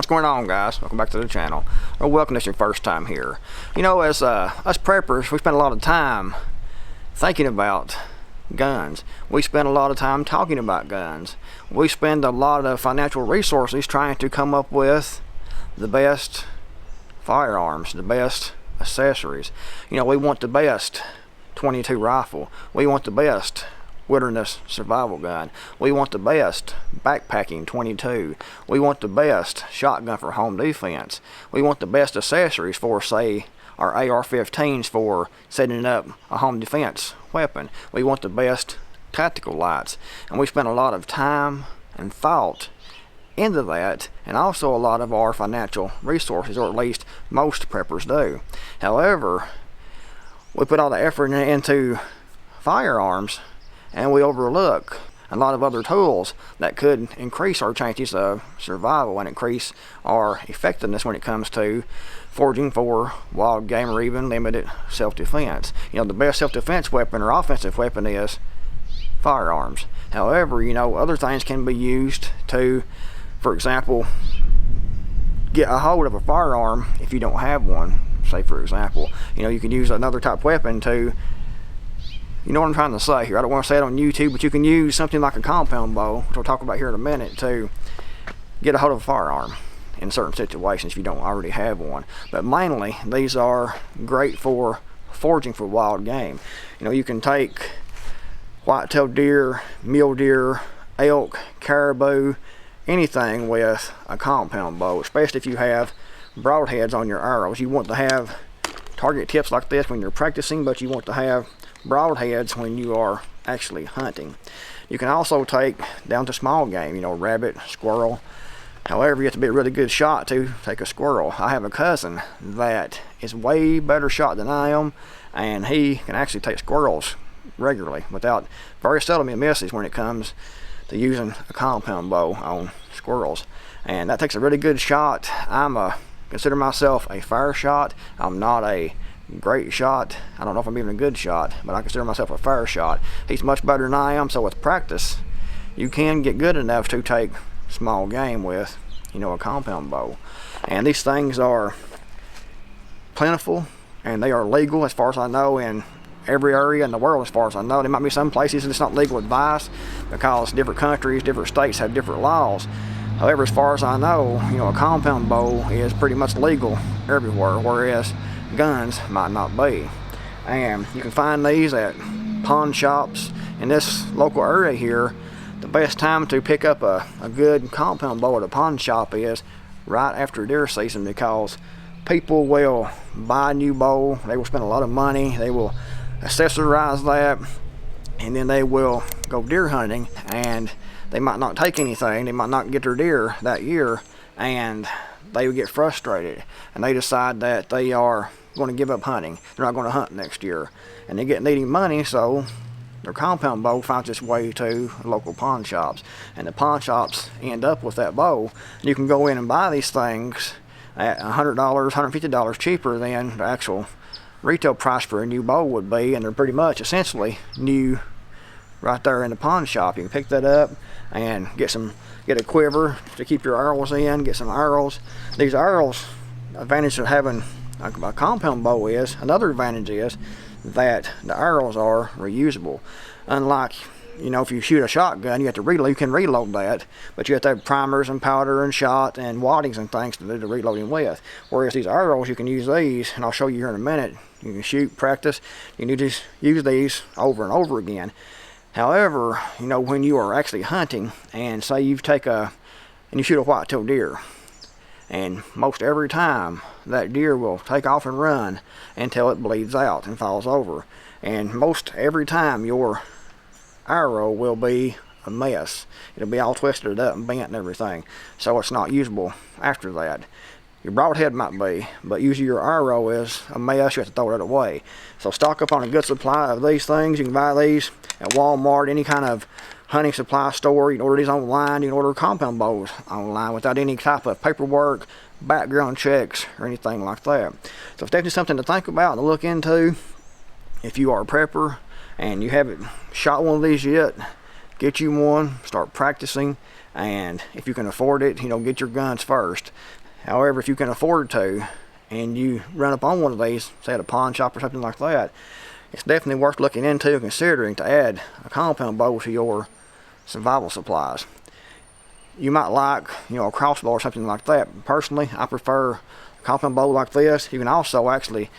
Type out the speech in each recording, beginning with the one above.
What's going on, guys? Welcome back to the channel. Or welcome if it's your first time here. You know, as us preppers, we spend a lot of time thinking about guns. We spend a lot of time talking about guns. We spend a lot of financial resources trying to come up with the best firearms, the best accessories. You know, we want the best .22 rifle. We want the best wilderness survival gun. We want the best backpacking .22. We want the best shotgun for home defense. We want the best accessories for, say, our AR-15s for setting up a home defense weapon. We want the best tactical lights. And we spend a lot of time and thought into that, and also a lot of our financial resources, or at least most preppers do. However, we put all the effort into firearms and we overlook a lot of other tools that could increase our chances of survival and increase our effectiveness when it comes to foraging for wild game or even limited self-defense. You know, the best self-defense weapon or offensive weapon is firearms. However, you know, other things can be used to, for example, get a hold of a firearm if you don't have one. Say, for example, you know, you can use another type of weapon to, you know what I'm trying to say here. I don't want to say it on YouTube, but you can use something like a compound bow, which we'll talk about here in a minute, to get a hold of a firearm in certain situations if you don't already have one. But mainly, these are great for foraging for wild game. You know, you can take white-tailed deer, mule deer, elk, caribou, anything with a compound bow, especially if you have broadheads on your arrows. You want to have target tips like this when you're practicing, but you want to have broadheads when you are actually hunting. You can also take down to small game, you know, rabbit, squirrel. However, you have to be a really good shot to take a squirrel. I have a cousin that is way better shot than I am, and he can actually take squirrels regularly without, very seldom he misses when it comes to using a compound bow on squirrels. And that takes a really good shot. Consider myself a fair shot. I'm not a great shot. I don't know if I'm even a good shot, but I consider myself a fair shot. He's much better than I am, so with practice you can get good enough to take small game with, you know, a compound bow. And these things are plentiful and they are legal as far as I know in every area in the world. As far as I know, there might be some places it's not legal advice because different countries, different states have different laws. However, as far as I know, you know, a compound bow is pretty much legal everywhere, whereas guns might not be. And you can find these at pawn shops in this local area here. The best time to pick up a good compound bow at a pawn shop is right after deer season, because people will buy a new bow, they will spend a lot of money, they will accessorize that, and then they will go deer hunting, and they might not take anything, they might not get their deer that year, and they will get frustrated and they decide that they are going to give up hunting. They're not going to hunt next year, and they get needing money, so their compound bow finds its way to local pawn shops, and the pawn shops end up with that bow. You can go in and buy these things at $100, $150 cheaper than the actual retail price for a new bow would be, and they're pretty much essentially new right there in the pawn shop. You can pick that up and get a quiver to keep your arrows in, get some arrows. These arrows, advantage of having a compound bow is, another advantage is that the arrows are reusable. Unlike, you know, if you shoot a shotgun, you have to reload. You can reload that, but you have to have primers and powder and shot and waddings and things to do the reloading with. Whereas these arrows, you can use these, and I'll show you here in a minute. You can shoot, practice, you need to use these over and over again. However, you know, when you are actually hunting, and say you you shoot a white-tailed deer, and most every time that deer will take off and run until it bleeds out and falls over, and most every time your arrow will be a mess. It'll be all twisted up and bent and everything, so it's not usable after that. Your broadhead might be, but usually your arrow is a mess. You have to throw it away. So stock up on a good supply of these things. You can buy these at Walmart, any kind of hunting supply store. You can order these online. You can order compound bows online without any type of paperwork, background checks, or anything like that. So it's definitely something to think about and to look into. If you are a prepper and you haven't shot one of these yet, get you one, start practicing, And if you can afford it, you know, get your guns first. However, if you can afford to, and you run up on one of these, say at a pawn shop or something like that, it's definitely worth looking into and considering to add a compound bow to your survival supplies. You might like, you know, a crossbow or something like that. Personally, I prefer a compound bow like this. You can also actually,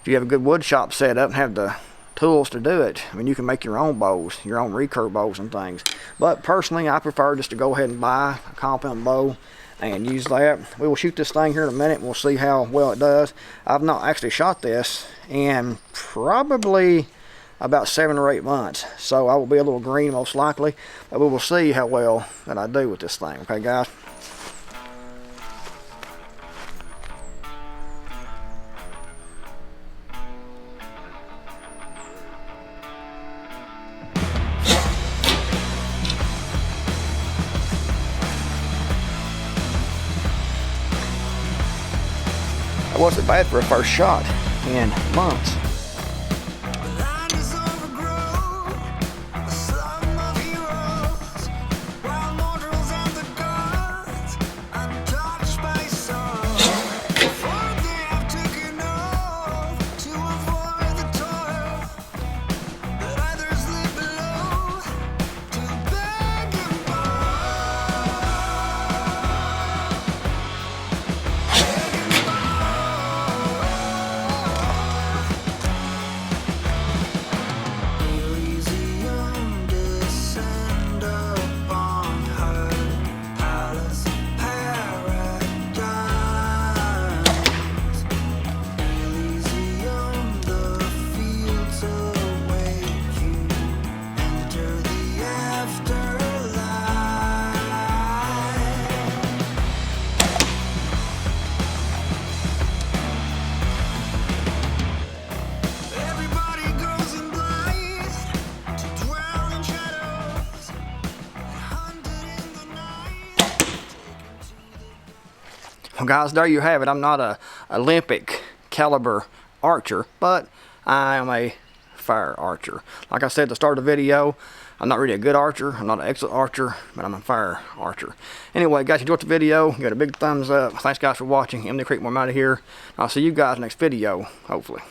if you have a good wood shop set up and have the tools to do it, I mean, you can make your own bows, your own recurve bows and things. But personally, I prefer just to go ahead and buy a compound bow and use that. We will shoot this thing here in a minute and we'll see how well it does. I've not actually shot this in probably about 7 or 8 months, so I will be a little green most likely, but we will see how well that I do with this thing. Okay, guys? It wasn't bad for a first shot in months. Well, guys, there you have it. I'm not a Olympic caliber archer, but I am a fire archer. Like I said at the start of the video, I'm not really a good archer. I'm not an excellent archer, but I'm a fire archer. Anyway, guys, if you enjoyed the video, give it a big thumbs up. Thanks, guys, for watching. I'm the Creekmore. I'm out of here. I'll see you guys next video, hopefully.